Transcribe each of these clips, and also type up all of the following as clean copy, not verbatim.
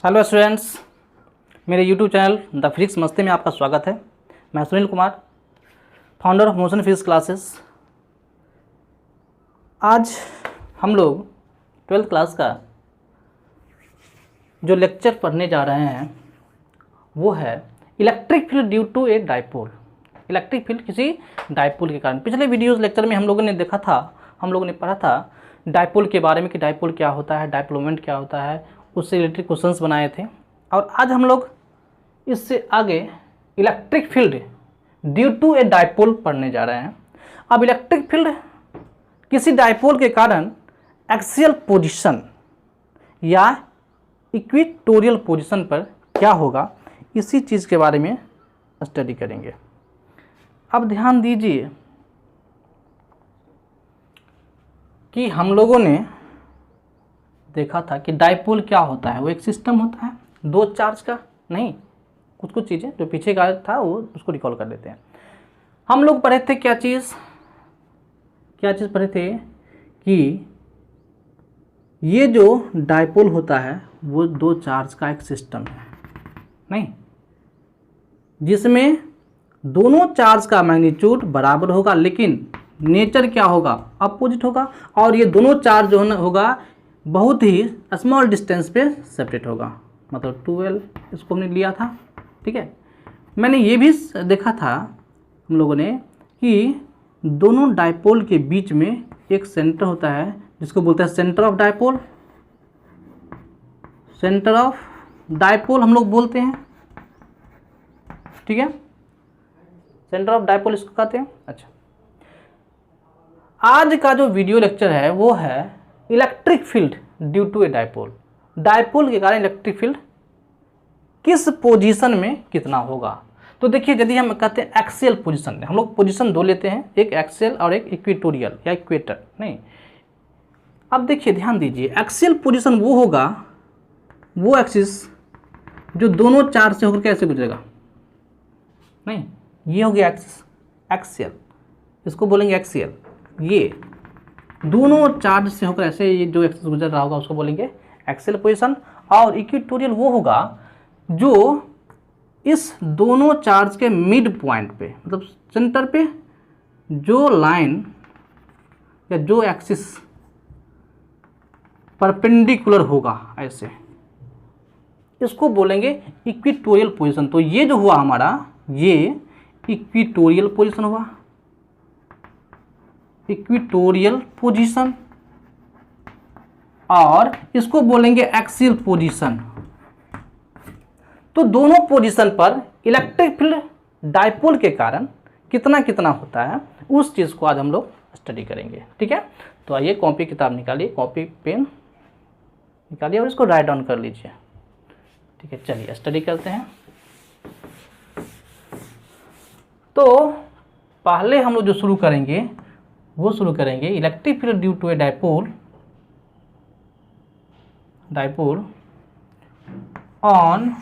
Hello students, मेरे YouTube channel the physics मस्ती में आपका स्वागत है। मैं Sunil Kumar, founder of motion physics classes. आज हम लोग 12th क्लास का जो लेक्चर पढ़ने जा रहे हैं वो है electric field due to a dipole. Electric field किसी डाइपोल के कारण। पिछले वीडियोस लेक्चर में हम लोगों ने देखा था, हम लोगों ने पढ़ा था डाइपोल के बारे में कि डाइपोल क्या होता है, डाइपोल मोमेंट क्या होता है, उससे रिलेटेड क्वेश्चंस बनाए थे। और आज हम लोग इससे आगे electric field due to a dipole पढ़ने जा रहे हैं। अब इलेक्ट्रिक फील्ड किसी डाइपोल के कारण एक्सियल पोजीशन या इक्वेटोरियल पोजीशन पर क्या होगा, इसी चीज़ के बारे में स्टडी करेंगे। अब ध्यान दीजिए कि हम लोगों ने देखा था कि डाइपोल क्या होता है। वो एक सिस्टम होता है दो चार्ज का, नहीं कुछ चीज़ें जो पीछे का था वो उसको रिकॉल कर लेते हैं। हम लोग पढ़े थे क्या चीज़ पढ़े थे कि ये जो डाइपोल होता है वो दो चार्ज का एक सिस्टम है, नहीं, जिसमें दोनों चार्ज का मैग्नीट्यूड बराबर होगा लेकिन नेचर क्या होगा, अपोजिट होगा। और ये दोनों चार्ज जो होगा बहुत ही स्मॉल डिस्टेंस पे सेपरेट होगा, मतलब 12 इसको हमने लिया था। ठीक है, मैंने ये भी देखा था हम लोगों ने कि दोनों डाइपोल के बीच में एक सेंटर होता है जिसको बोलते हैं centre of dipole. Centre of dipole हम लोग बोलते हैं, ठीक है, सेंटर ऑफ डाइपोल इसको कहते हैं। अच्छा, आज का जो वीडियो लेक्चर है वो है electric field due to a dipole. Dipole के कारण इलेक्ट्रिक फील्ड किस पोजीशन में कितना होगा। तो देखिए, यदि हम कहते हैं एक्सियल पोजीशन, हम लोग पोजीशन दो लेते हैं, एक एक्सियल और एक इक्वेटोरियल या इक्वेटर, नहीं। अब देखिए, ध्यान दीजिए, एक्सियल पोजीशन वो होगा, वो एक्सिस जो दोनों चार्ज से होकर कैसे गुजरेगा, नहीं, ये हो गया एक्सिस एक्सियल, इसको बोलेंगे एक्सियल। ये दोनों चार्ज से होकर ऐसे ये जो एक्सिस गुजर रहा होगा उसको बोलेंगे एक्सियल पोजीशन। और इक्वेटोरियल वो होगा जो इस दोनों चार्ज के मिड पॉइंट पे, मतलब सेंटर पे जो लाइन या जो एक्सिस परपेंडिकुलर होगा ऐसे, इसको बोलेंगे इक्वेटोरियल पोजीशन। तो ये जो हुआ हमारा, ये इक्वेटोरियल पोजीशन हुआ, इक्वेटोरियल पोजीशन। और इसको बोलेंगे एक्सियल पोजीशन। तो दोनों पोजीशन पर इलेक्ट्रिक फील्ड डाइपोल के कारण कितना कितना होता है, उस चीज को आज हम लोग स्टडी करेंगे। ठीक है, तो आइए कॉपी किताब निकालिए, कॉपी पेन निकालिए और इसको राइट डाउन कर लीजिए। ठीक है, चलिए स्टडी करते हैं। तो पहले हम लोग जो शुरू करेंगे वो शुरू करेंगे electric field due to a dipole on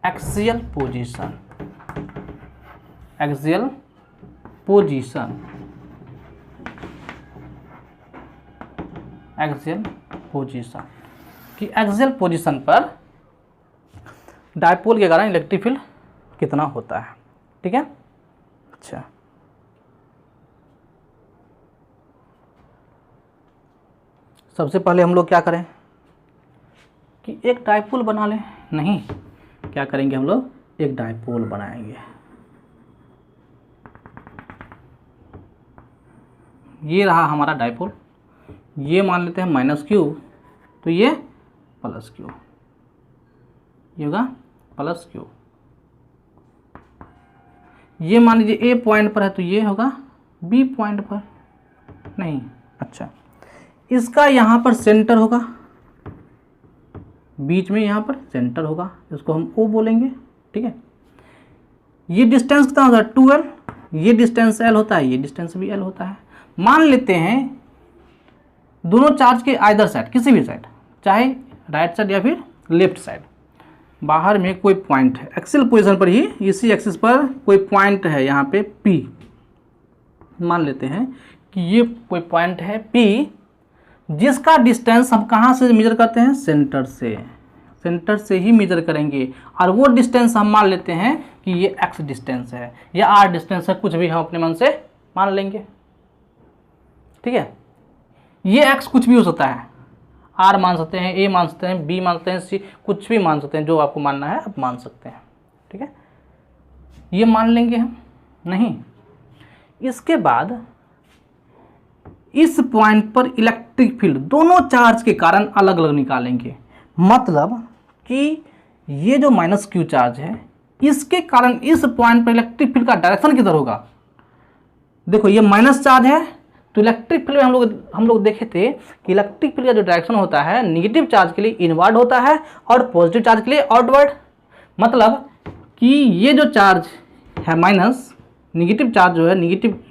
axial position. Axial position, axial position कि एक्सियल पोजीशन पर डाइपोल के कारण इलेक्ट्रिक फील्ड कितना होता है। ठीक है, अच्छा, सबसे पहले हम लोग क्या करें कि एक डाइपोल बना लें। नहीं, क्या करेंगे हम लोग, एक डाइपोल बनाएंगे। ये रहा हमारा डाइपोल, ये मान लेते हैं -q, तो ये +q, ये होगा +q। ये मान लीजिए ए पॉइंट पर है तो ये होगा बी पॉइंट पर, नहीं। अच्छा, इसका यहाँ पर सेंटर होगा, बीच में यहाँ पर सेंटर होगा, इसको हम O बोलेंगे। ठीक है, ये डिस्टेंस कितना होता है 2L, ये डिस्टेंस L होता है, ये डिस्टेंस भी L होता है। मान लेते हैं दोनों चार्ज के आइदर साइड, किसी भी साइड, चाहे राइट साइड या फिर लेफ्ट साइड, बाहर में कोई पॉइंट है एक्सियल पोजीशन पर ही, इसी एक्सिस पर कोई पॉइंट है यहाँ पे P। मान लेते हैं कि ये कोई पॉइंट है P, जिसका डिस्टेंस हम कहाँ से मेजर करते हैं, सेंटर से, सेंटर से ही मेजर करेंगे। और वो डिस्टेंस हम मान लेते हैं कि ये x डिस्टेंस है या r डिस्टेंस है, कुछ भी हम अपने मन से मान लेंगे। ठीक है, ये x कुछ भी हो सकता है, r मान सकते हैं, a मान सकते हैं, b मान सकते हैं, c, कुछ भी मान सकते हैं, जो आपको मानना है आप मान सकते हैं। ठीक है, ये मान लेंगे हम। नहीं, इसके बाद इस पॉइंट पर इलेक्ट्रिक फील्ड दोनों चार्ज के कारण अलग अलग निकालेंगे। मतलब कि ये जो माइनस क्यू चार्ज है, इसके कारण इस पॉइंट पर इलेक्ट्रिक फील्ड का डायरेक्शन किधर होगा। देखो ये माइनस चार्ज है, तो इलेक्ट्रिक फील्ड में हम लोग देखे थे कि इलेक्ट्रिक फील्ड का जो डायरेक्शन होता है निगेटिव चार्ज के लिए इनवर्ड होता है और पॉजिटिव चार्ज के लिए आउटवर्ड। मतलब कि ये जो चार्ज है माइनस, निगेटिव चार्ज जो है, निगेटिव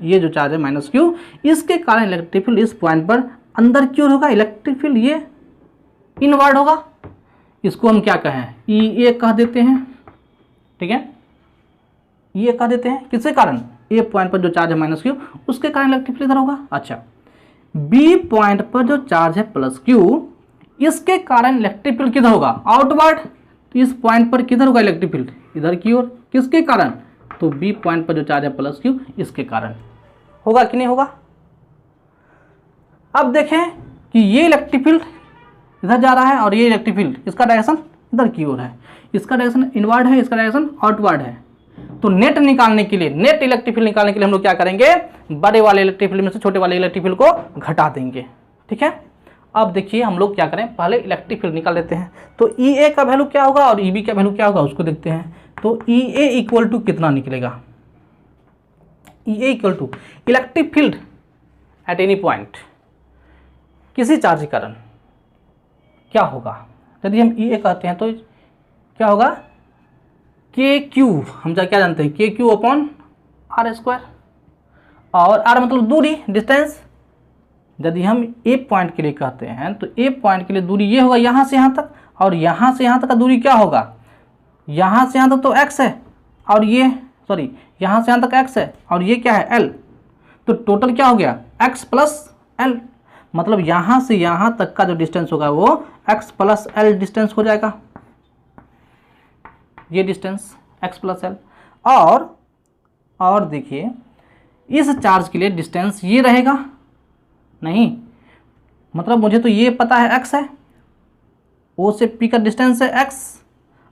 ये जो चार्ज है माइनस क्यू, इसके कारण इलेक्ट्रिक फील्ड इस पॉइंट पर अंदर की ओर होगा, इलेक्ट्रिक फील्ड ये इनवर्ड होगा। इसको हम क्या कहें, ई ए कह देते हैं। ठीक है, ये कह देते हैं, किसके कारण, ए पॉइंट पर जो चार्ज है माइनस क्यू, उसके कारण इलेक्ट्रिक फील्ड इधर होगा। अच्छा, बी पॉइंट पर जो चार्ज है प्लस क्यू, इसके कारण इलेक्ट्रिक फील्ड किधर होगा, आउटवर्ड। तो इस पॉइंट पर किधर होगा इलेक्ट्रिक फील्ड, इधर की ओर। किसके कारण, तो बी पॉइंट पर जो चार्ज है प्लस क्यू, इसके कारण होगा कि नहीं होगा। अब देखें कि ये इलेक्ट्रिक फील्ड इधर जा रहा है और ये इलेक्ट्रिक फील्ड, इसका डायरेक्शन इधर की ओर है, इसका डायरेक्शन इनवर्ड है, इसका डायरेक्शन आउटवर्ड है। तो नेट निकालने के लिए, नेट इलेक्ट्रिक फील्ड निकालने के लिए हम लोग क्या करेंगे, बड़े वाले इलेक्ट्रिक फील्ड में से छोटे वाले इलेक्ट्रिक फील्ड को घटा देंगे। ठीक है, अब देखिए हम लोग क्या करें, पहले इलेक्ट्रिक फील्ड निकाल लेते हैं। तो ई ए का वैल्यू क्या होगा और ई बी का वैल्यू क्या होगा उसको देखते हैं। तो ई ए इक्वल टू कितना निकलेगा, E A equal to electric field at any point किसी चार्ज के कारण क्या होगा। यदि हम ई ए कहते हैं तो क्या होगा, के क्यू, हम क्या जानते हैं, के क्यू अपॉन आर स्क्वायर। और आर मतलब दूरी, डिस्टेंस। यदि हम ए पॉइंट के लिए कहते हैं तो ए पॉइंट के लिए दूरी ये होगा यहाँ से यहाँ तक, और यहाँ से यहाँ तक का दूरी क्या होगा, यहाँ से यहाँ तक तो x है, और ये सॉरी यहाँ से यहाँ तक x है, और ये क्या है l। तो टोटल क्या हो गया, x प्लस l। मतलब यहाँ से यहाँ तक का जो डिस्टेंस होगा वो x प्लस l डिस्टेंस हो जाएगा, ये डिस्टेंस x प्लस l। और देखिए इस चार्ज के लिए डिस्टेंस ये रहेगा नहीं, मतलब मुझे तो ये पता है x है, O से P का डिस्टेंस है x,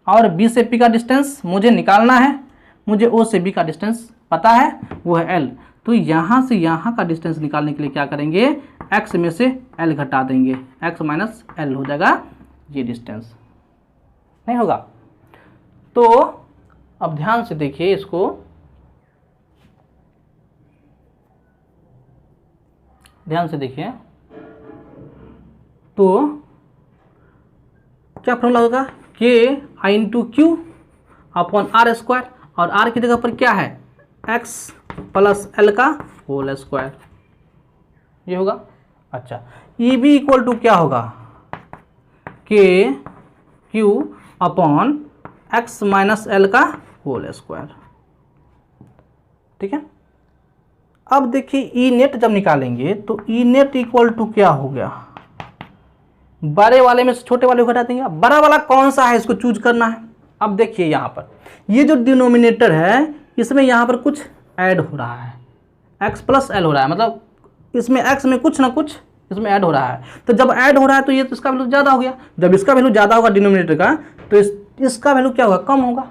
और B से P का डिस्टेंस मुझे निकालना है, मुझे O से B का डिस्टेंस पता है वो है l। तो यहाँ से यहाँ का डिस्टेंस निकालने के लिए क्या करेंगे, x में से l घटा देंगे, x माइनस l हो जाएगा ये डिस्टेंस, नहीं होगा। तो अब ध्यान से देखिए इसको, ध्यान से देखिए, तो क्या फॉर्मूला होगा, k i into q upon r square, और आर की जगह पर क्या है, एक्स प्लस एल का होल स्क्वायर, ये होगा। अच्छा, ई बी इक्वल टू क्या होगा, k q upon x minus l का होल स्क्वायर। ठीक है, अब देखिए ई नेट जब निकालेंगे तो ई नेट इक्वल टू क्या हो गया, बड़े वाले में से छोटे वाले को घटा देंगे। बड़ा वाला कौन सा है इसको चूज करना है। अब देखिए यहाँ पर ये जो डिनोमिनेटर है इसमें यहाँ पर कुछ ऐड हो रहा है, x प्लस एल हो रहा है, मतलब इसमें x में कुछ ना कुछ इसमें ऐड हो रहा है। तो जब ऐड हो रहा है तो ये तो इसका वैल्यू ज़्यादा हो गया, जब इसका वैल्यू ज़्यादा होगा डिनोमिनेटर का तो इसका वैल्यू क्या होगा, कम होगा।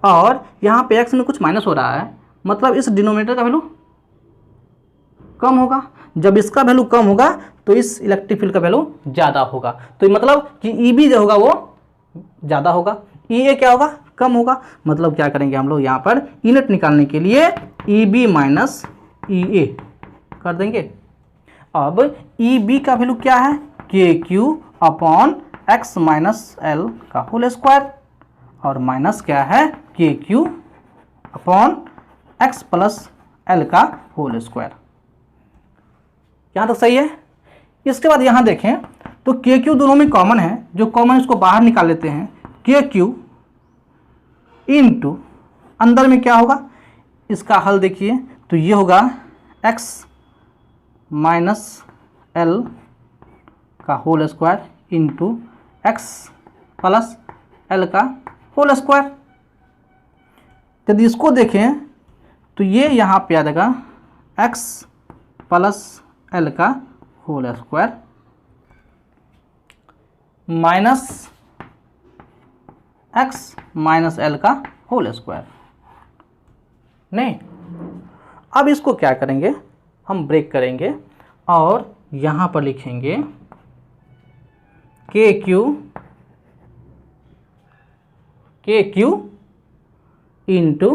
और यहाँ पे x में कुछ माइनस हो रहा है, मतलब इस डिनोमिनेटर का वैल्यू कम होगा। जब इसका वैल्यू कम होगा तो इस इलेक्ट्रिक फील्ड का वैल्यू ज़्यादा होगा। तो मतलब कि ई बी जो होगा वो ज़्यादा होगा, ई ए क्या होगा, कम होगा। मतलब क्या करेंगे हम लोग यहाँ पर ई नेट निकालने के लिए ई बी माइनस ई ए कर देंगे। अब ई बी का वैल्यू क्या है, के q upon x minus l का होल स्क्वायर, और माइनस क्या है, के q upon x plus l का होल स्क्वायर। यहाँ तक सही है। इसके बाद यहाँ देखें तो के क्यू दोनों में कॉमन है, जो कॉमन इसको बाहर निकाल लेते हैं, के क्यू इंटू अंदर में क्या होगा, इसका हल देखिए तो ये होगा एक्स माइनस एल का whole square into x plus l का होल स्क्वायर। यदि इसको देखें तो ये यहाँ पे आ जाएगा एक्स प्लस एल का whole square minus x minus l का होल स्क्वायर। नहीं, अब इसको क्या करेंगे, हम ब्रेक करेंगे और यहाँ पर लिखेंगे के क्यू इंटू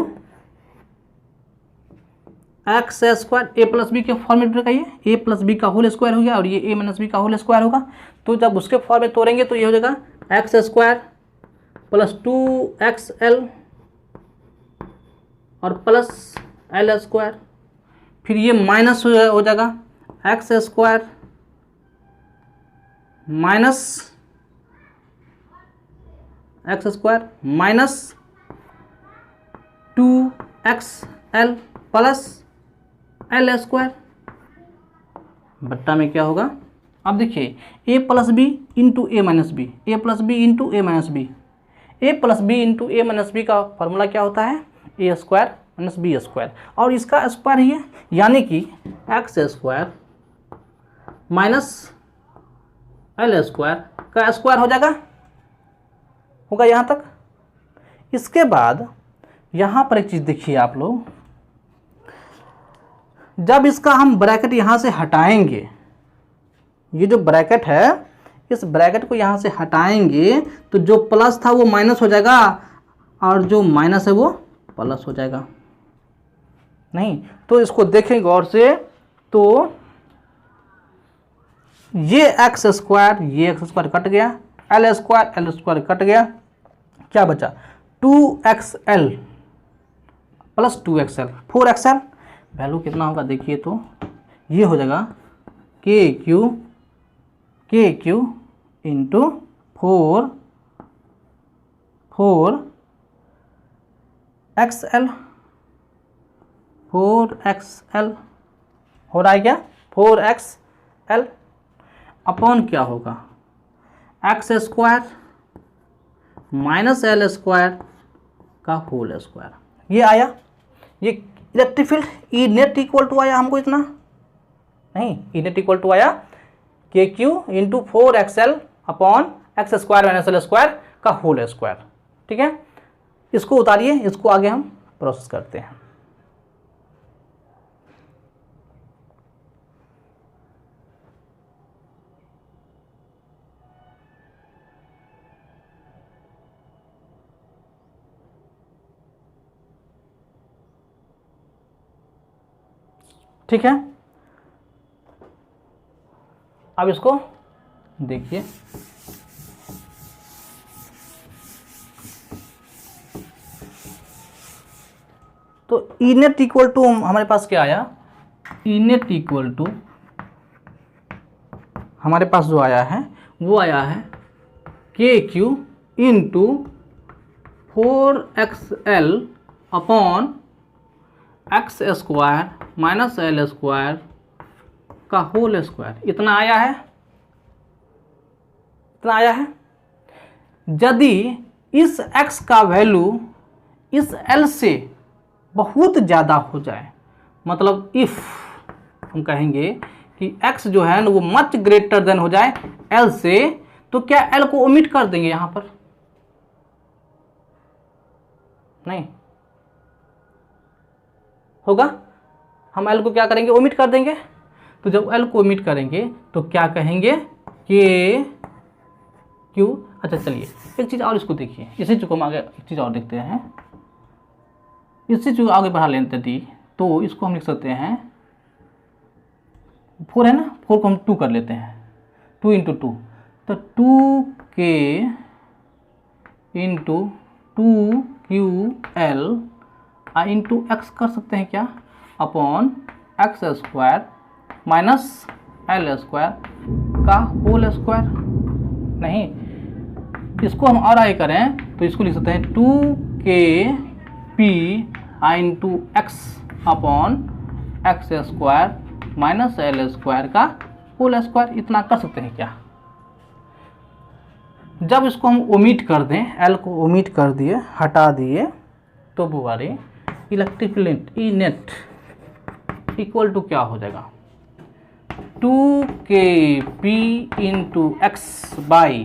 एक्स स्क्वायर ए प्लस बी के फॉर्मेट में कहिए, ए प्लस बी का होल स्क्वायर हो गया और ये ए माइनस बी का होल स्क्वायर होगा। तो जब उसके फॉर्म में तोड़ेंगे तो ये हो जाएगा एक्स स्क्वायर प्लस 2xl और प्लस एल स्क्वायर, फिर ये माइनस हो जाएगा x square minus x square minus 2xl plus L square बट्टा में क्या होगा। अब देखिए ए प्लस बी इंटू ए माइनस बी, ए प्लस बी इंटू ए माइनस बी, ए प्लस बी इंटू ए माइनस बी का फॉर्मूला क्या होता है, ए स्क्वायर माइनस बी स्क्वायर, और इसका स्क्वायर ही है, यानी कि x square minus l square का स्क्वायर हो जाएगा, होगा यहाँ तक। इसके बाद यहाँ पर एक चीज़ देखिए आप लोग, जब इसका हम ब्रैकेट यहाँ से हटाएंगे, ये जो ब्रैकेट है इस ब्रैकेट को यहाँ से हटाएंगे तो जो प्लस था वो माइनस हो जाएगा और जो माइनस है वो प्लस हो जाएगा। नहीं तो इसको देखें गौर से, तो ये एक्स स्क्वायर कट गया, एल स्क्वायर कट गया, क्या बचा 2xl plus 2xl 4xl, value कितना होगा देखिए, तो ये हो जाएगा के क्यू इंटू 4xl हो रहा है क्या, 4xl अपॉन क्या होगा x square minus l square का होल स्क्वायर। ये आया, ये electric field E net equal to आया हमको इतना, नहीं ई नेट इक्वल टू आया के Q into 4xl upon x square minus l square का होल स्क्वायर। ठीक है, इसको उतारिए, इसको आगे हम प्रोसेस करते हैं। ठीक है, अब इसको देखिए, तो ई नेट इक्वल टू हमारे पास क्या आया, ई नेट इक्वल टू हमारे पास जो आया है वो आया है के Q into 4xl upon x square minus l square का होल स्क्वायर। इतना आया है, इतना आया है। यदि इस x का वैल्यू इस l से बहुत ज़्यादा हो जाए, मतलब इफ़ हम कहेंगे कि x जो है ना वो मच ग्रेटर देन हो जाए l से, तो क्या l को ओमिट कर देंगे यहाँ पर, नहीं होगा, हम l को क्या करेंगे ओमिट कर देंगे। तो जब l को ओमिट करेंगे तो क्या कहेंगे के क्यू। अच्छा चलिए एक चीज़ और इसको देखिए, इसी चीज़ को हम आगे एक चीज़ और देखते हैं, इसी चीज़ को आगे बढ़ा लेते थी, तो इसको हम लिख सकते हैं 4 है ना, 4 को हम 2 कर लेते हैं, 2 इंटू 2, तो 2k into 2ql into x कर सकते हैं क्या, upon x square minus l square का होल स्क्वायर। नहीं, इसको हम और आगे करें तो इसको लिख सकते हैं 2kp into x upon x square minus l square का होल स्क्वायर। इतना कर सकते हैं क्या, जब इसको हम ओमिट कर दें, एल को ओमिट कर दिए, हटा दिए, तो वो वाले electric field E net equal to क्या हो जाएगा, 2kp into x by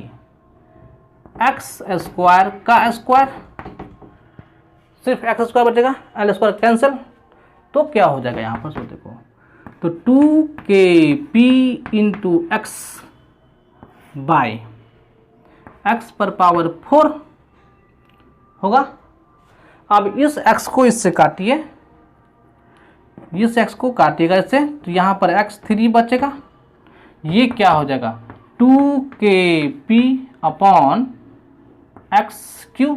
x square का स्क्वायर, सिर्फ एक्स स्क्वायर बचेगा, एल स्क्वायर कैंसिल, तो क्या हो जाएगा यहाँ पर सो देखो, तो 2kp into x by x पर पावर 4 होगा। अब इस x को इससे काटिए, इस x को काटिएगा इससे, तो यहाँ पर x3 बचेगा, ये क्या हो जाएगा 2kp अपॉन x3,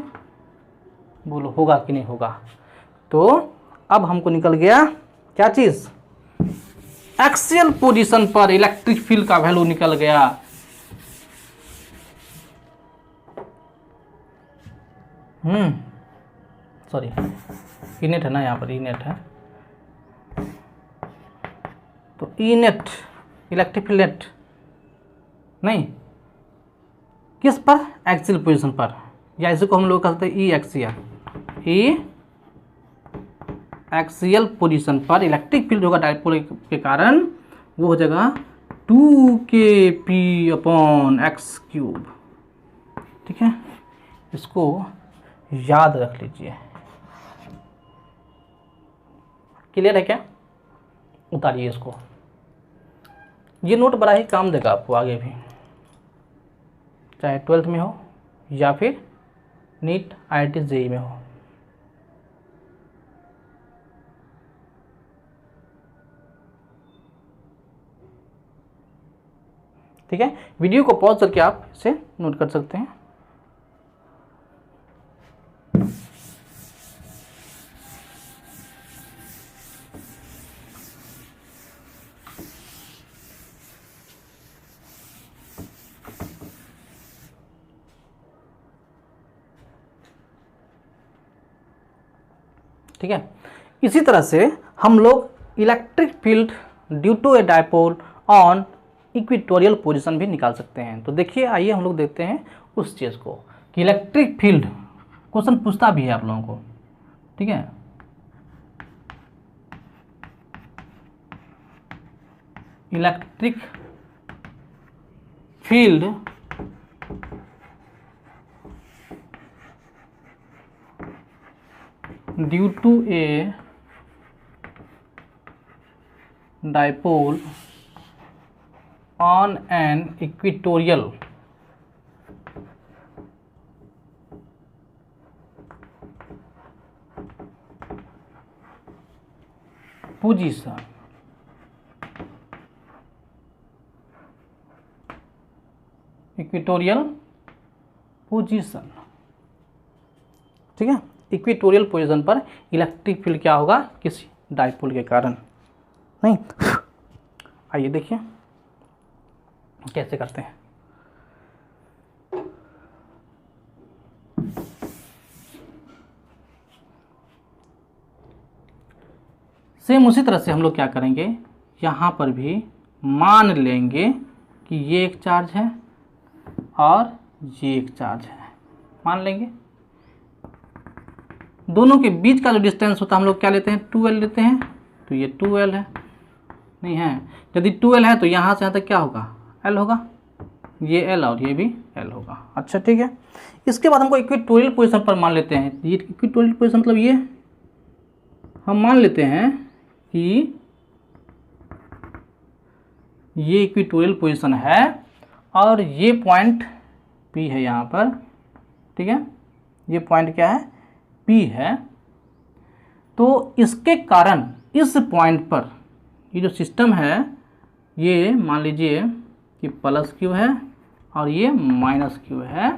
बोलो होगा कि नहीं होगा। तो अब हमको निकल गया क्या चीज़, एक्सियल पोजीशन पर इलेक्ट्रिक फील्ड का वैल्यू निकल गया, सॉरी ई नेट है ना, यहाँ पर ई नेट है, तो E net electric field net नहीं, किस पर, एक्सियल पोजीशन पर, या इसी को हम लोग कहते हैं ई एक्सियल, ई एक्सियल पोजीशन पर इलेक्ट्रिक फील्ड होगा डायपोल के कारण, वो हो जाएगा 2kp अपॉन एक्स क्यूब। ठीक है, इसको याद रख लीजिए। क्लियर है क्या, उतारिए इसको, ये नोट बड़ा ही काम देगा आपको आगे भी, चाहे 12th में हो या फिर नीट IIT JEE में हो। ठीक है, वीडियो को पॉज करके आप इसे नोट कर सकते हैं। ठीक है, इसी तरह से हम लोग electric field due to a dipole on equatorial position भी निकाल सकते हैं। तो देखिए, आइए हम लोग देखते हैं उस चीज़ को कि इलेक्ट्रिक फील्ड क्वेश्चन पूछता भी है आप लोगों को। ठीक है, electric field due to a dipole on an equatorial position, equatorial position. ठीक है, इक्वेटोरियल पोजीशन पर इलेक्ट्रिक फील्ड क्या होगा, किसी डायपोल के कारण। नहीं, आइए देखिए कैसे करते हैं। सेम उसी तरह से हम लोग क्या करेंगे, यहाँ पर भी मान लेंगे कि ये एक चार्ज है और ये एक चार्ज है, मान लेंगे। दोनों के बीच का जो डिस्टेंस होता है हम लोग क्या लेते हैं, 2l लेते हैं, तो ये 2l है, नहीं है, यदि 2l है तो यहाँ से यहाँ तक क्या होगा, l होगा, ये l और ये भी l होगा। अच्छा ठीक है, इसके बाद हमको इक्वेटोरियल पोजीशन पर मान लेते हैं, ये इक्वेटोरियल पोजीशन मतलब ये हम मान लेते हैं कि ये इक्वेटोरियल पोजीशन है और ये पॉइंट P है यहाँ पर। ठीक है, ये पॉइंट क्या है, P है। तो इसके कारण इस पॉइंट पर ये जो सिस्टम है, ये मान लीजिए कि प्लस क्यू है और ये माइनस क्यू है,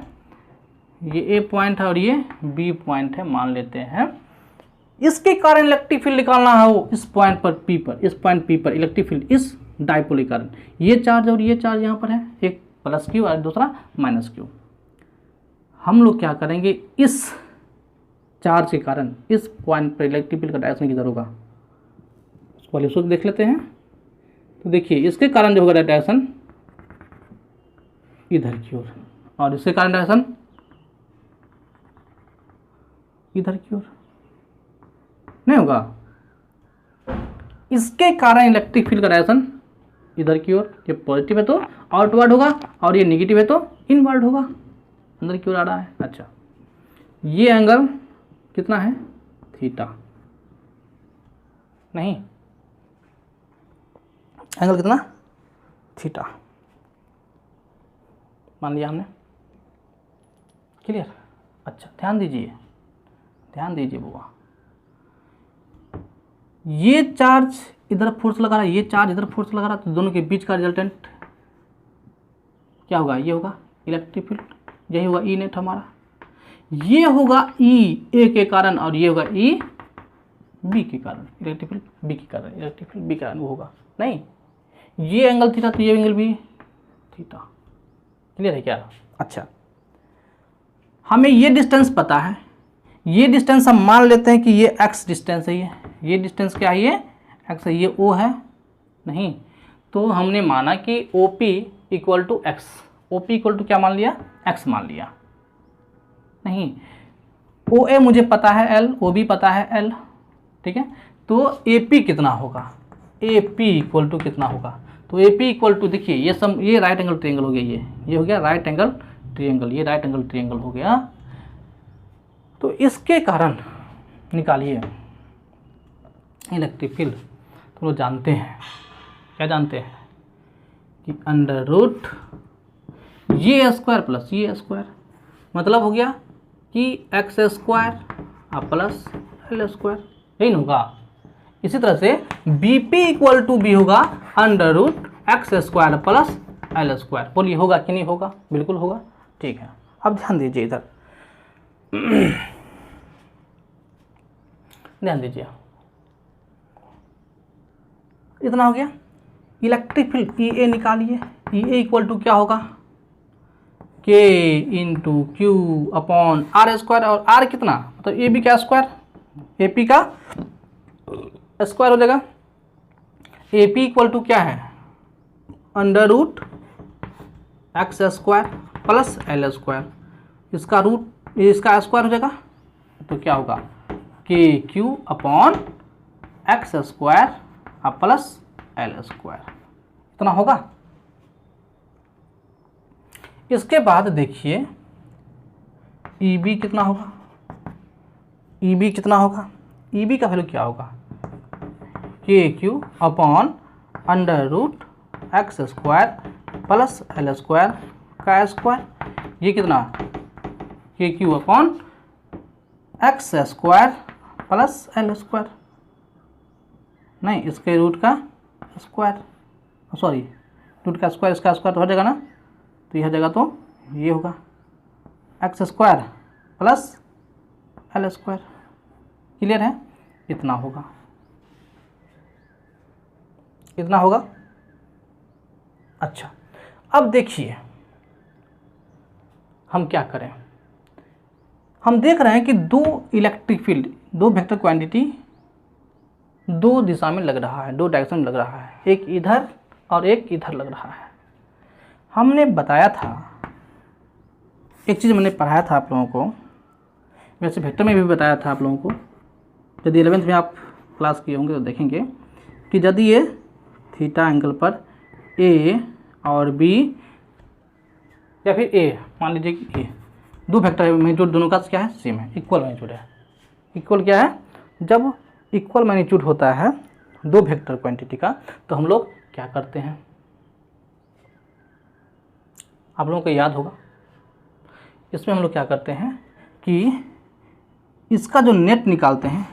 ये ए पॉइंट है और ये बी पॉइंट है, मान लेते हैं। इसके कारण इलेक्ट्रिक फील्ड निकालना हो इस पॉइंट पर P पर, इस पॉइंट P पर इलेक्ट्रिक फील्ड इस डायपोल के कारण, ये चार्ज और ये चार्ज यहाँ पर है, एक प्लस क्यू और दूसरा माइनस क्यू। हम लोग क्या करेंगे, इस चार्ज के कारण इस पॉइंट पर इलेक्ट्रिक फील्ड का डायरेक्शन किधर होगा, उसको वाले सूत्र देख लेते हैं। तो देखिए, इसके कारण जो होगा डायरेक्शन इधर की ओर और इसके कारण डायरेक्शन इधर की ओर नहीं होगा, इसके कारण इलेक्ट्रिक फील्ड का डायरेक्शन इधर की ओर, ये पॉजिटिव है तो आउटवर्ड होगा और ये नेगेटिव है तो इनवर्ड होगा, अंदर की ओर आ रहा है। अच्छा, ये एंगल कितना है, थीटा, नहीं एंगल कितना, थीटा मान लिया हमने, क्लियर। अच्छा ध्यान दीजिए बुआ, ये चार्ज इधर फोर्स लगा रहा है, ये चार्ज इधर फोर्स लगा रहा है, तो दोनों के बीच का रिजल्टेंट क्या होगा, ये होगा इलेक्ट्रिक फील्ड, यही होगा ई नेट हमारा, ये होगा ई ए के कारण और ये होगा ई बी के कारण, इलेक्ट्रिक फील्ड बी के कारण, इलेक्ट्रिक फील्ड बी के कारण वो होगा, नहीं ये एंगल थीटा तो ये एंगल भी थीटा, क्लियर है क्या। अच्छा, हमें ये डिस्टेंस पता है, ये डिस्टेंस हम मान लेते हैं कि ये x डिस्टेंस है, ये डिस्टेंस क्या है, ये x है, ये O है, नहीं तो हमने माना कि OP equal to x, OP equal to क्या मान लिया, x मान लिया, नहीं OA मुझे पता है L, OB पता है L, ठीक है, तो AP कितना होगा, AP इक्वल टू कितना होगा, तो AP इक्वल टू देखिए ये राइट एंगल ट्रायंगल हो गया, ये हो गया राइट एंगल ट्रायंगल, ये राइट एंगल ट्रायंगल हो गया, तो इसके कारण निकालिए इलेक्ट्रिक फील्ड, तो लोग जानते हैं, क्या जानते हैं कि अंडर रूट ये स्क्वायर प्लस ये स्क्वायर, मतलब हो गया कि x square plus L square, यही होगा। इसी तरह से B P equal to B होगा under root x square plus L square, बोलिए होगा कि नहीं होगा, बिल्कुल होगा, ठीक है। अब ध्यान दीजिए इधर ध्यान दीजिए, इतना हो गया, इलेक्ट्रिक फील्ड ई ए निकालिए, ई ए इक्वल टू क्या होगा, k into q upon r square, और आर कितना मतलब ए बी का स्क्वायर, ए पी का स्क्वायर हो जाएगा, ए पी इक्वल टू क्या है under root x square plus L square, इसका रूट इसका स्क्वायर हो जाएगा, तो क्या होगा k q upon x square plus L square, इतना होगा। इसके बाद देखिए ई बी कितना होगा, ई बी कितना होगा, ई बी का वैल्यू क्या होगा, k q upon under root x square plus L square का स्क्वायर, ये कितना k q upon x square plus L square, नहीं इसके रूट का स्क्वायर, सॉरी रूट का स्क्वायर, इसका स्क्वायर तो हो जाएगा ना, तो यह जगह तो ये होगा x square plus L square, clear है, इतना होगा, इतना होगा। अच्छा, अब देखिए हम क्या करें, हम देख रहे हैं कि दो इलेक्ट्रिक फील्ड, दो वेक्टर क्वांटिटी दो दिशा में लग रहा है, दो डायरेक्शन में लग रहा है, एक इधर और एक इधर लग रहा है। हमने बताया था, एक चीज़ मैंने पढ़ाया था आप लोगों को, वैसे वेक्टर में भी बताया था आप लोगों को, यदि 11th में आप क्लास किए होंगे तो देखेंगे कि यदि ये थीटा एंगल पर ए और बी या फिर ए, मान लीजिए कि ए, दो वेक्टर मैग्नीट्यूड दोनों का क्या है, सेम है, इक्वल मैग्नीट्यूड है। इक्वल क्या है, जब इक्वल मैग्नीट्यूड होता है दो वेक्टर क्वांटिटी का, तो हम लोग क्या करते हैं, आप लोगों को याद होगा, इसमें हम लोग क्या करते हैं कि इसका जो नेट निकालते हैं,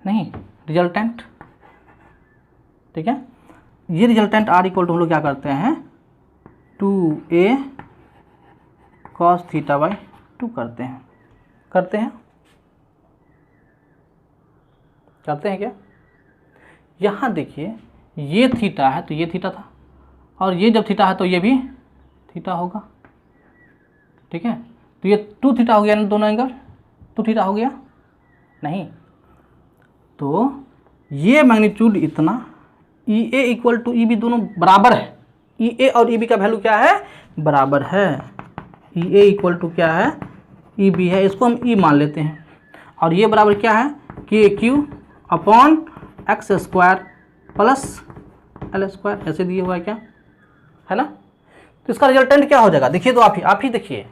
नहीं रिजल्टेंट, ठीक है, ये रिजल्टेंट आर इक्वल टू हम लोग क्या करते हैं 2a cos थीटा बाई 2 करते हैं क्या। यहाँ देखिए ये थीटा है तो ये थीटा था, और ये जब थीटा है तो ये भी थीटा होगा, ठीक है, तो ये 2 थीटा हो गया ना, दोनों एंगल 2 थीटा हो गया, नहीं तो ये मैग्नीट्यूड इतना, ई A equal to E B दोनों बराबर है, ई ए और ई बी का वैल्यू क्या है, बराबर है। ई ए इक्वल टू क्या है, ई बी है, इसको हम ई मान लेते हैं। और ये बराबर क्या है, के q upon x square plus L square, ऐसे दिए हुआ है क्या, है ना। तो इसका रिजल्टेंट क्या हो जाएगा, देखिए तो आप ही देखिए,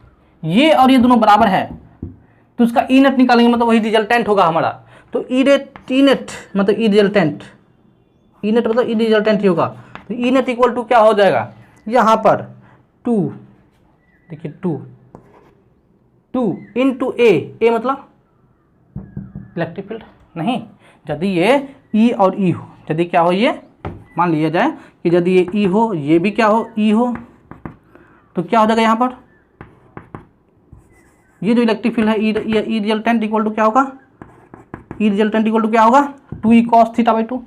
ये और ये दोनों बराबर है, तो इसका ई नेट निकालेंगे, मतलब वही रिजल्टेंट होगा हमारा। तो ई नेट मतलब ई रिजल्टेंट, ई नेट मतलब ई रिजल्टेंट ही होगा। तो ई नेट इक्वल टू क्या हो जाएगा, यहाँ पर 2, देखिए 2 इंटू ए मतलब इलेक्ट्रिक फील्ड नहीं, यदि ये ई और ई हो, यदि क्या हो, ये मान लिया जाए कि यदि ये ई हो, ये भी क्या हो, ई हो, तो क्या हो जाएगा यहाँ पर, ये जो इलेक्ट्रिक फील्ड है ई रिजल्टेंट इक्वल टू क्या होगा, ई रिजल्टेंट इक्वल टू क्या होगा, 2e cos theta by 2,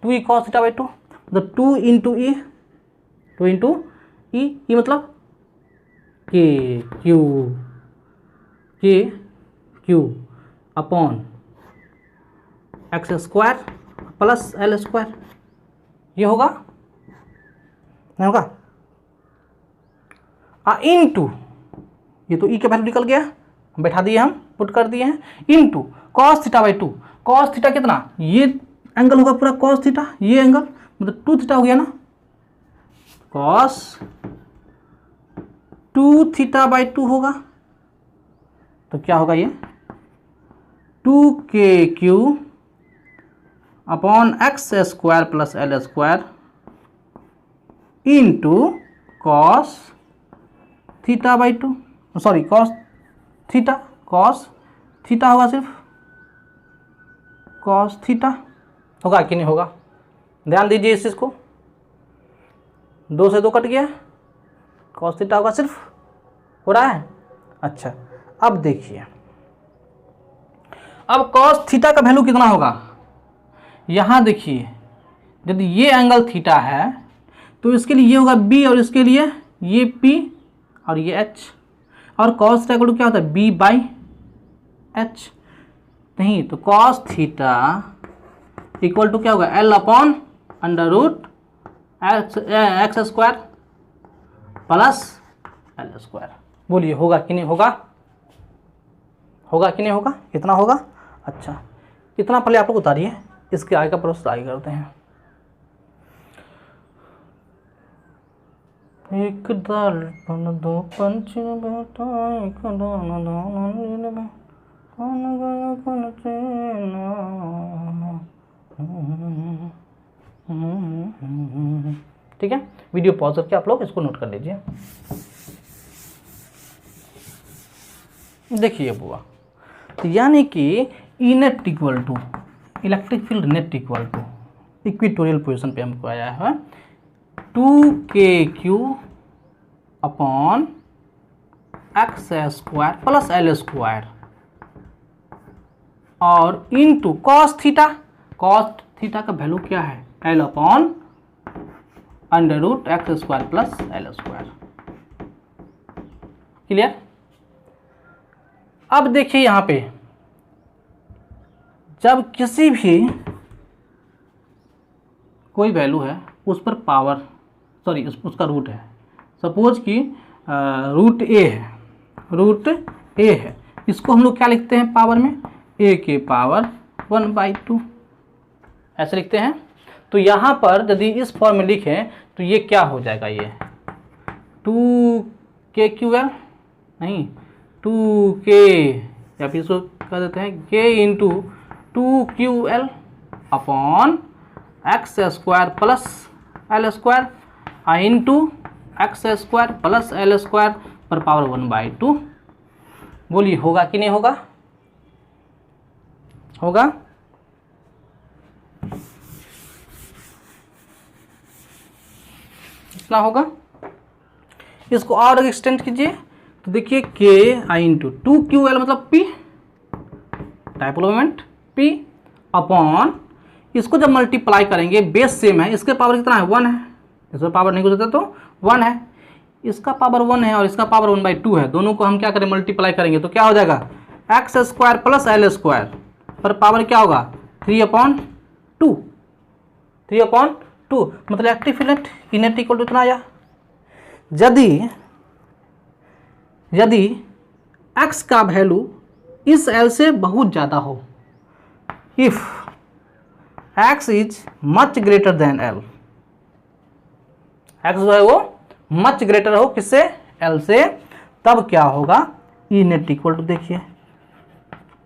2e cos theta by 2, मतलब 2 इंटू ई, 2 इंटू ई मतलब के q upon x square plus L square, ये होगा नहीं होगा, इनटू ये तो ई का वैल्यू निकल गया, बैठा दिए हम, पुट कर दिए हैं, into cos theta by 2, cos theta कितना, ये एंगल होगा पूरा कॉस थीटा, ये एंगल मतलब 2 थीटा हो गया ना, कॉस 2 थीटा बाई 2 होगा। तो क्या होगा ये 2k q upon x square plus L square into cos theta by 2, sorry cos theta होगा, सिर्फ कॉस थीटा होगा कि नहीं होगा, ध्यान दीजिए इस चीज़ को, 2 से 2 कट गया, कॉस थीटा होगा, सिर्फ हो रहा है। अच्छा अब देखिए, अब कॉस थीटा का वैल्यू कितना होगा, यहाँ देखिए यदि ये एंगल थीटा है तो इसके लिए ये होगा बी और इसके लिए ये पी और ये एच, और कॉस थीटा इक्वल टू क्या होता है, बी बाई एच, नहीं तो कॉस थीटा इक्वल टू क्या होगा, l upon under root x square plus L square. बोलिए होगा कि नहीं होगा, होगा कि नहीं होगा, कितना होगा। अच्छा इतना पहले आप लोग उतारिए, इसके आगे का प्रोसेस आगे करते हैं। एक दाल पन दो पंछी बैठा, एक दाना दाना नील में कौन गया कौन चैना। ठीक है, वीडियो पॉज करके आप लोग इसको नोट कर लीजिए। देखिए बुआ, तो यानी कि E net equal to electric field net equal to equatorial position पे हमको आया है 2k q upon x square plus L square और इनटू कॉस थीटा का वैल्यू क्या है, l upon under root x square plus L square. Clear. अब देखिए यहाँ पे जब किसी भी कोई वैल्यू है उस पर पावर, सॉरी उसका रूट है, सपोज कि रूट ए है, इसको हम लोग क्या लिखते हैं पावर में, a के पावर 1/2 ऐसे लिखते हैं। तो यहाँ पर यदि इस फॉर्म में लिखें तो ये क्या हो जाएगा, ये 2kql नहीं 2k, या फिर इसको कह देते हैं k into 2ql upon x square plus L square into x square plus L square पर पावर 1/2। बोलिए होगा कि नहीं होगा, होगा। कितना होगा, इसको और एक्सटेंड कीजिए तो देखिए k आई इंटू 2ql मतलब p dipole moment p upon, इसको जब मल्टीप्लाई करेंगे बेस सेम है, इसके पावर कितना है 1 है, इसमें पावर नहीं गुजरता तो 1 है, इसका पावर 1 है और इसका पावर 1/2 है, दोनों को हम क्या करें मल्टीप्लाई करेंगे तो क्या हो जाएगा x square plus L square पर पावर क्या होगा 3/2 मतलब इलेक्ट्रिक फील्ड इनेट इक्वल टू इतना आया यदि x का वैल्यू इस L से बहुत ज़्यादा हो, if x is much greater than L, x जो है वो मच ग्रेटर हो किससे, L से, तब क्या होगा, ई नेट इक्वल टू, देखिए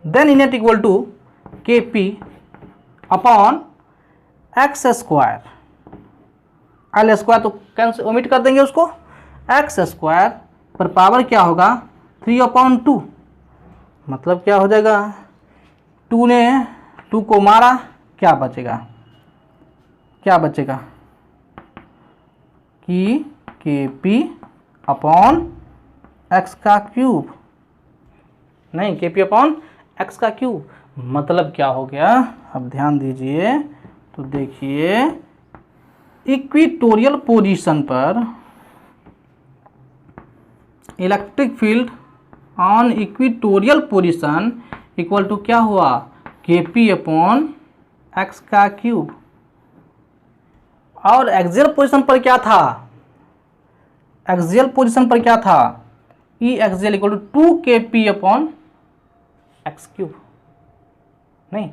then E net equal to k p upon x square, l square तो कैंसिल ओमिट कर देंगे उसको, एक्स स्क्वायर पर पावर क्या होगा 3/2, मतलब क्या हो जाएगा, 2 ने 2 को मारा, क्या बचेगा कि के पी अपॉन एक्स का क्यूब, नहीं के पी अपॉन एक्स का क्यूब, मतलब क्या हो गया, अब ध्यान दीजिए तो देखिए इक्वेटोरियल पोजीशन पर electric field on equatorial position equal to क्या हुआ, के पी अपॉन एक्स का क्यूब, और एक्सियल पोजीशन पर क्या था, ई एक्सियल इक्वल टू 2 के पी अपॉन एक्स क्यूब, नहीं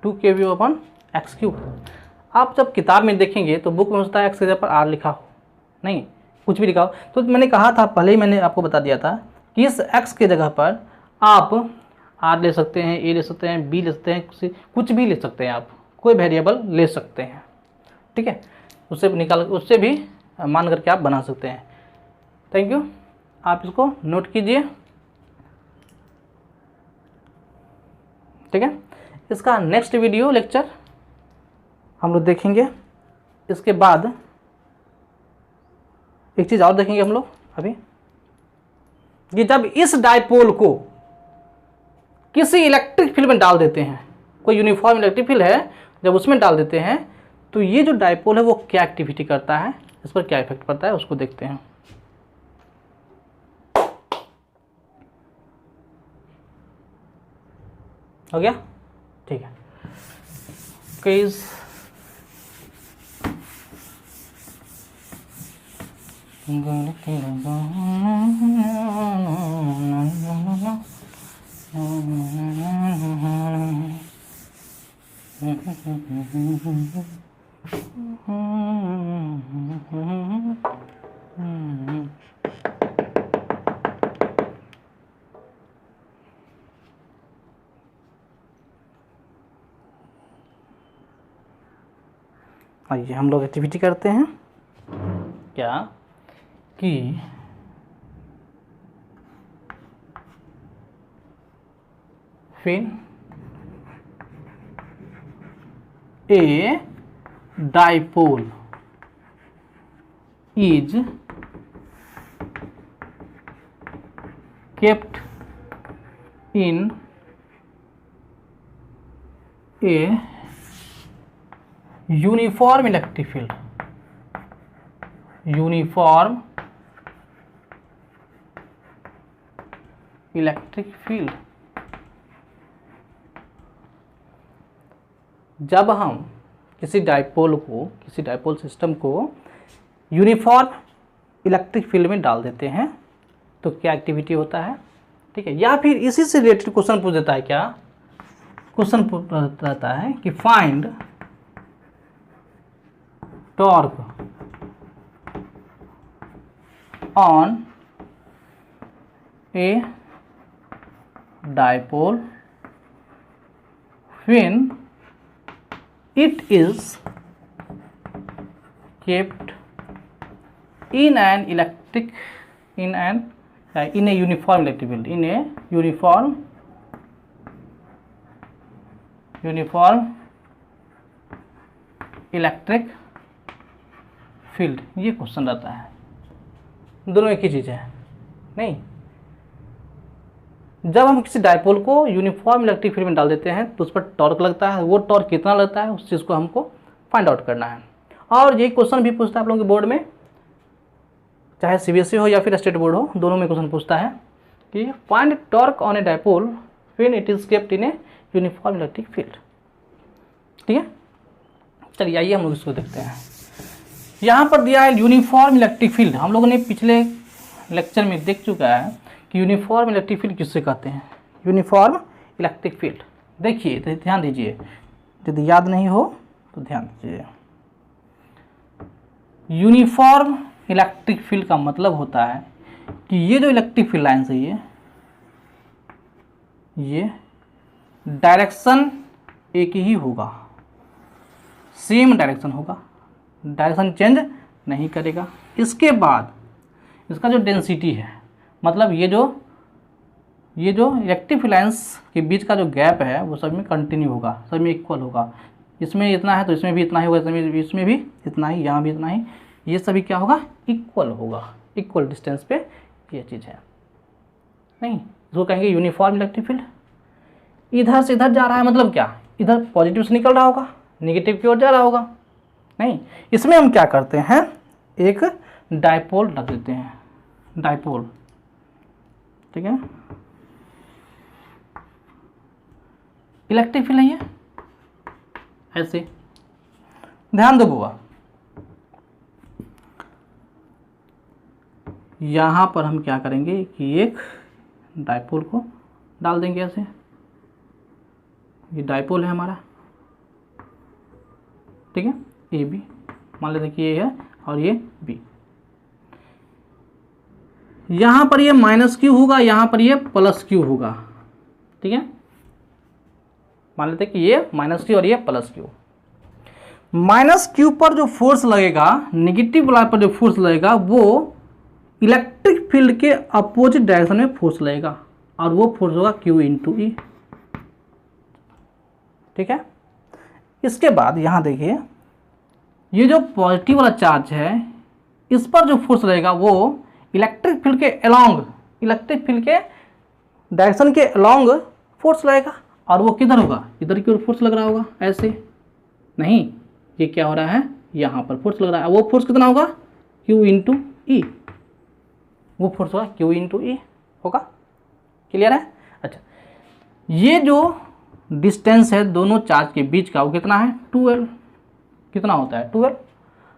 2 के पी अपॉन एक्स क्यूब। आप जब किताब में देखेंगे तो बुक में होता है एक्स की जगह पर आर लिखा हो, नहीं कुछ भी लिखा हो, तो मैंने कहा था पहले ही, मैंने आपको बता दिया था कि इस एक्स के जगह पर आप आर ले सकते हैं, ए ले सकते हैं, बी ले सकते हैं, कुछ भी ले सकते हैं, आप कोई वेरिएबल ले सकते हैं, ठीक है, उससे भी मान करके आप बना सकते हैं। थैंक यू, आप इसको नोट कीजिए, ठीक है। इसका नेक्स्ट वीडियो लेक्चर हम लोग देखेंगे, इसके बाद एक चीज़ और देखेंगे हम लोग अभी, कि जब इस डाइपोल को किसी इलेक्ट्रिक फील्ड में डाल देते हैं, कोई यूनिफॉर्म इलेक्ट्रिक फील्ड है, जब उसमें डाल देते हैं तो ये जो डाइपोल है वो क्या एक्टिविटी करता है, इस पर क्या इफेक्ट पड़ता है, उसको देखते हैं। हो गया, ठीक है। क्विज आइए हम लोग एक्टिविटी करते हैं, क्या कि फिर a dipole is kept in a uniform electric field, uniform electric field. जब हम किसी डाइपोल सिस्टम को यूनिफॉर्म इलेक्ट्रिक फील्ड में डाल देते हैं तो क्या एक्टिविटी होता है, ठीक है। या फिर इसी से रिलेटेड क्वेश्चन पूछ देता है, क्या क्वेश्चन रहता है कि find torque on a dipole when it is kept in a uniform electric field, in a uniform electric field. ये क्वेश्चन रहता है, दोनों एक ही चीज़ है नहीं। जब हम किसी डाइपोल को यूनिफॉर्म इलेक्ट्रिक फील्ड में डाल देते हैं तो उस पर टॉर्क लगता है, वो टॉर्क कितना लगता है उस चीज़ को हमको फाइंड आउट करना है। और यही क्वेश्चन भी पूछता है आप लोगों के बोर्ड में, चाहे सीबीएसई हो या फिर स्टेट बोर्ड हो, दोनों में क्वेश्चन पूछता है कि find torque on a dipole when it is kept in a uniform electric field, ठीक है। चलिए आइए हम लोग इसको देखते हैं। यहाँ पर दिया है यूनिफॉर्म इलेक्ट्रिक फील्ड। हम लोगों ने पिछले लेक्चर में देख चुका है कि यूनिफॉर्म इलेक्ट्रिक फील्ड किससे कहते हैं, यूनिफॉर्म इलेक्ट्रिक फील्ड। देखिए तो ध्यान दीजिए, यदि याद नहीं हो तो ध्यान दीजिए। यूनिफॉर्म इलेक्ट्रिक फील्ड का मतलब होता है कि ये जो इलेक्ट्रिक फील्ड लाइन है ये डायरेक्शन एक ही होगा, सेम डायरेक्शन होगा, डायरेक्शन चेंज नहीं करेगा। इसके बाद इसका जो डेंसिटी है, मतलब ये जो इलेक्ट्रिक लाइन्स के बीच का जो गैप है वो सब में कंटिन्यू होगा, सब में इक्वल होगा। इसमें इतना है तो इसमें भी इतना ही होगा, इसमें भी इतना ही, यहाँ भी इतना ही, ये सभी क्या होगा, इक्वल होगा, इक्वल डिस्टेंस पे ये चीज़ है। नहीं, इसको कहेंगे यूनिफॉर्म इलेक्ट्रिक फील्ड। इधर से इधर जा रहा है मतलब क्या, इधर पॉजिटिव से निकल रहा होगा, नेगेटिव की ओर जा रहा होगा। नहीं, इसमें हम क्या करते हैं, एक डायपोल रख देते हैं, डायपोल, ठीक है। इलेक्ट्रिक फील्ड नहीं है, ऐसे ध्यान दो बुआ। यहाँ पर हम क्या करेंगे कि एक डायपोल को डाल देंगे ऐसे, ये डायपोल है हमारा, ठीक है, ए बी मान लेते हैं कि ये है और ये बी। यहाँ पर ये माइनस क्यू होगा, यहाँ पर ये प्लस क्यू होगा, ठीक है। मान लेते हैं कि ये माइनस क्यू और ये प्लस क्यू। माइनस क्यू पर जो फोर्स लगेगा, नेगेटिव वाला पर जो फोर्स लगेगा वो इलेक्ट्रिक फील्ड के अपोजिट डायरेक्शन में फोर्स लगेगा और वो फोर्स होगा क्यू इंटू ई, ठीक है। इसके बाद यहाँ देखिए, ये जो पॉजिटिव वाला चार्ज है इस पर जो फोर्स लगेगा वो इलेक्ट्रिक फील्ड के अलोंग, इलेक्ट्रिक फील्ड के डायरेक्शन के अलोंग फोर्स लगेगा और वो किधर होगा, इधर की ओर फोर्स लग रहा होगा, ऐसे नहीं, ये क्या हो रहा है, यहाँ पर फोर्स लग रहा है। वो फोर्स कितना होगा, क्यू इंटू ई, वो फोर्स होगा क्यू इंटू ई होगा। क्लियर है। अच्छा, ये जो डिस्टेंस है दोनों चार्ज के बीच का वो कितना है, 2L। कितना होता है, 2L।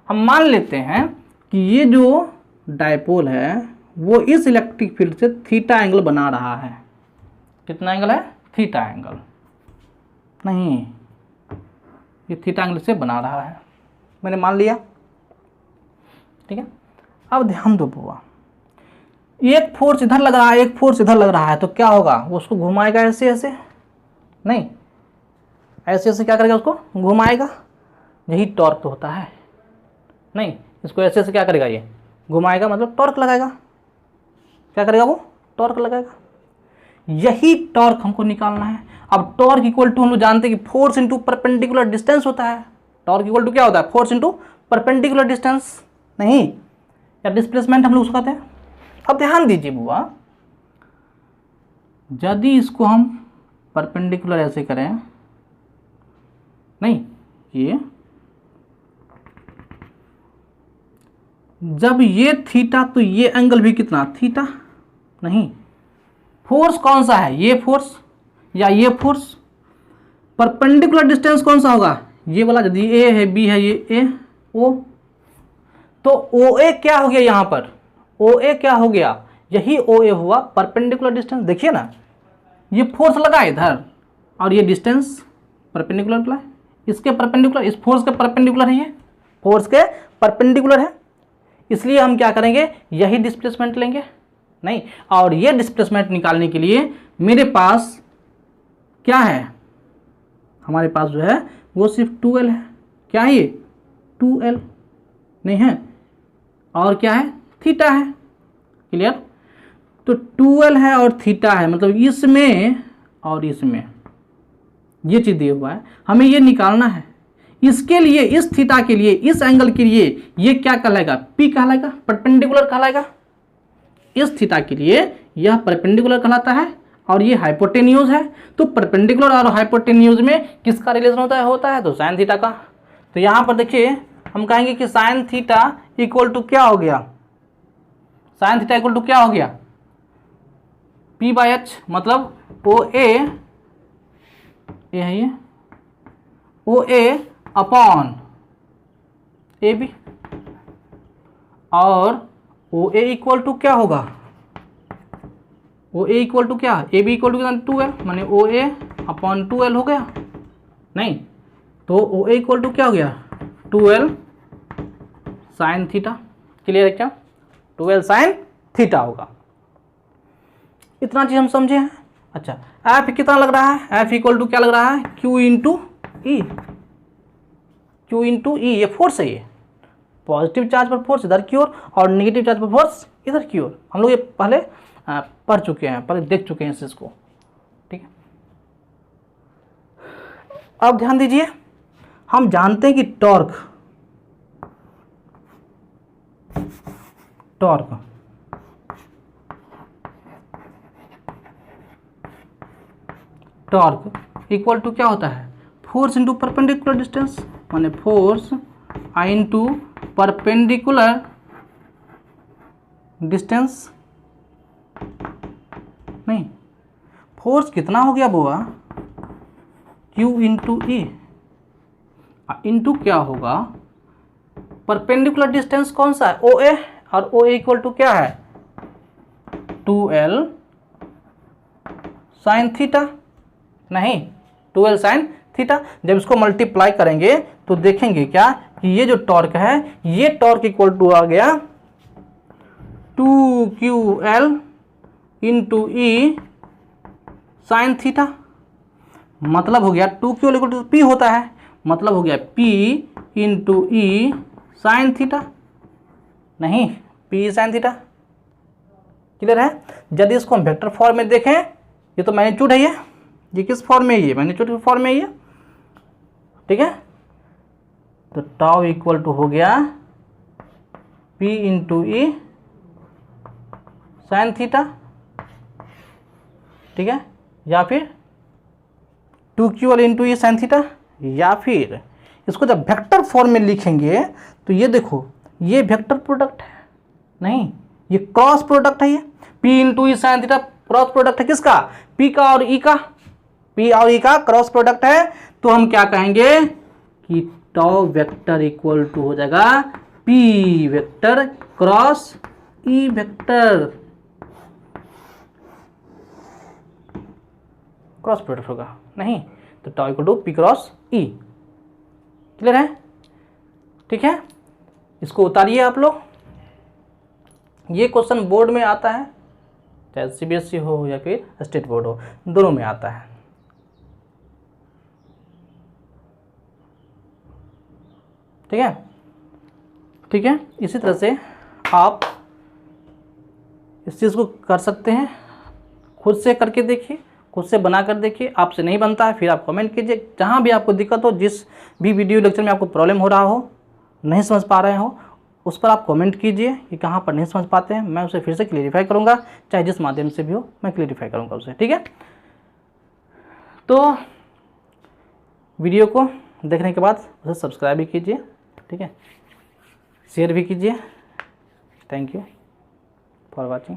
हम मान लेते हैं कि ये जो डायपोल है वो इस इलेक्ट्रिक फील्ड से थीटा एंगल बना रहा है। कितना एंगल है, थीटा एंगल, नहीं ये थीटा एंगल से बना रहा है, मैंने मान लिया, ठीक है। अब ध्यान दो बुआ, एक फोर्स इधर लग रहा है, एक फोर्स इधर लग रहा है, तो क्या होगा, वो उसको घुमाएगा ऐसे ऐसे, नहीं ऐसे ऐसे क्या करेगा, उसको घुमाएगा, यही टॉर्क तो होता है। नहीं, इसको ऐसे ऐसे क्या करेगा, ये घुमाएगा मतलब टॉर्क लगाएगा, क्या करेगा वो, टॉर्क लगाएगा। यही टॉर्क हमको निकालना है। अब टॉर्क इक्वल टू हम लोग जानते हैं कि फोर्स इंटू परपेंडिकुलर डिस्टेंस होता है। टॉर्क इक्वल टू क्या होता है, फोर्स इंटू परपेंडिकुलर डिस्टेंस, नहीं या डिस्प्लेसमेंट हम लोग उसको कहते हैं। अब ध्यान दीजिए बुआ, यदि इसको हम परपेंडिकुलर ऐसे करें, नहीं ये जब ये थीटा तो ये एंगल भी कितना, थीटा, नहीं फोर्स कौन सा है, ये फोर्स या ये फोर्स, परपेंडिकुलर डिस्टेंस कौन सा होगा, ये वाला। यदि ए है, बी है, ये ए ओ, तो ओ ए क्या हो गया, यहाँ पर ओ ए क्या हो गया, यही ओ ए हुआ परपेंडिकुलर डिस्टेंस। देखिए ना, ये फोर्स लगा इधर और ये डिस्टेंस परपेंडिकुलर है, इसके परपेंडिकुलर, इस फोर्स के परपेंडिकुलर है, ये फोर्स के परपेंडिकुलर है, इसलिए हम क्या करेंगे, यही डिस्प्लेसमेंट लेंगे। नहीं, और ये डिस्प्लेसमेंट निकालने के लिए मेरे पास क्या है, हमारे पास जो है वो सिर्फ 2L है। क्या है ये, 2L नहीं है, और क्या है, थीटा है। क्लियर। तो 2L है और थीटा है, मतलब इसमें और इसमें ये चीज़ दिया हुआ है, हमें ये निकालना है। इसके लिए, इस थीटा के लिए, इस एंगल के लिए ये क्या कहलाएगा, P कहलाएगा, परपेंडिकुलर कहलाएगा। इस थीटा के लिए यह परपेंडिकुलर कहलाता है और ये हाइपोटेन्यूज है। तो परपेंडिकुलर और हाइपोटेन्यूज में किसका रिलेशन होता है तो साइन थीटा का। तो यहाँ पर देखिए हम कहेंगे कि साइन थीटा इक्वल टू क्या हो गया, साइन थीटा इक्वल टू क्या हो गया, P/H, मतलब ओ ए है, ये ओ ए अपॉन ए बी। और ओ ए इक्वल टू क्या होगा, ओ ए इक्वल टू क्या, ए बी इक्वल टू कितना 2l, माने ओ ए अपॉन 2l हो गया, नहीं तो ओ ए इक्वल टू क्या हो गया 2l साइन थीटा। क्लियर है क्या, 2l साइन थीटा होगा। इतना चीज हम समझे हैं। अच्छा एफ कितना लग रहा है, एफ इक्वल टू क्या लग रहा है क्यू इंटू ई, क्यू इंटू ई, ये फोर्स है, ये पॉजिटिव चार्ज पर फोर्स इधर की ओर और नेगेटिव चार्ज पर फोर्स इधर की ओर। हम लोग ये पहले पढ़ चुके हैं, पहले देख चुके हैं इस चीज को, ठीक है। अब ध्यान दीजिए, हम जानते हैं कि टॉर्क इक्वल टू क्या होता है, फोर्स इंटू परपेंडिकुलर डिस्टेंस, माने फोर्स इंटू परपेंडिकुलर डिस्टेंस, नहीं फोर्स कितना हो गया बुआ Q इंटू ई इंटू क्या होगा परपेंडिकुलर डिस्टेंस कौन सा है ओ ए, और ओ ए इक्वल टू क्या है 2l साइन थीटा, नहीं 2l साइन थीटा। जब इसको मल्टीप्लाई करेंगे तो देखेंगे क्या कि ये जो टॉर्क है ये टॉर्क इक्वल टू आ गया 2ql इंटू ई साइन थीटा, मतलब हो गया 2ql इक्वल टू पी होता है, मतलब हो गया p इंटू ई साइन थीटा, नहीं p साइन थीटा। क्लियर है। यदि इसको हम वेक्टर फॉर्म में देखें, ये तो मैग्नीट्यूड है, ये किस फॉर्म में, ये मैग्नीट्यूड के फॉर्म में है, ठीक है। तो टाउ इक्वल टू हो गया p इंटू ई साइन थीटा, ठीक है, या फिर 2ql इंटू ई साइन थीटा, या फिर इसको जब वेक्टर फॉर्म में लिखेंगे तो ये देखो ये वेक्टर प्रोडक्ट है, नहीं ये क्रॉस प्रोडक्ट है, ये p इंटू ई साइन थीटा क्रॉस प्रोडक्ट है किसका, p का और e का, p और e का क्रॉस प्रोडक्ट है। तो हम क्या कहेंगे कि टाउ वेक्टर इक्वल टू हो जाएगा p vector cross e vector, cross product होगा, नहीं तो tau equal to p cross e। Clear है, ठीक है। इसको उतारिए आप लोग, ये क्वेश्चन बोर्ड में आता है, चाहे सीबीएसई हो या फिर स्टेट बोर्ड हो, दोनों में आता है। ठीक है, ठीक है। इसी तरह से आप इस चीज़ को कर सकते हैं, खुद से करके देखिए, खुद से बना कर देखिए। आपसे नहीं बनता है फिर आप कमेंट कीजिए, जहाँ भी आपको दिक्कत हो, जिस भी वीडियो लेक्चर में आपको प्रॉब्लम हो रहा हो, नहीं समझ पा रहे हो, उस पर आप कमेंट कीजिए कि कहाँ पर नहीं समझ पाते हैं, मैं उसे फिर से क्लियरिफाई करूँगा, चाहे जिस माध्यम से भी हो मैं क्लियरिफाई करूँगा उसे। ठीक है, तो वीडियो को देखने के बाद उसे सब्सक्राइब भी कीजिए, ठीक है, शेयर भी कीजिए। Thank you for watching.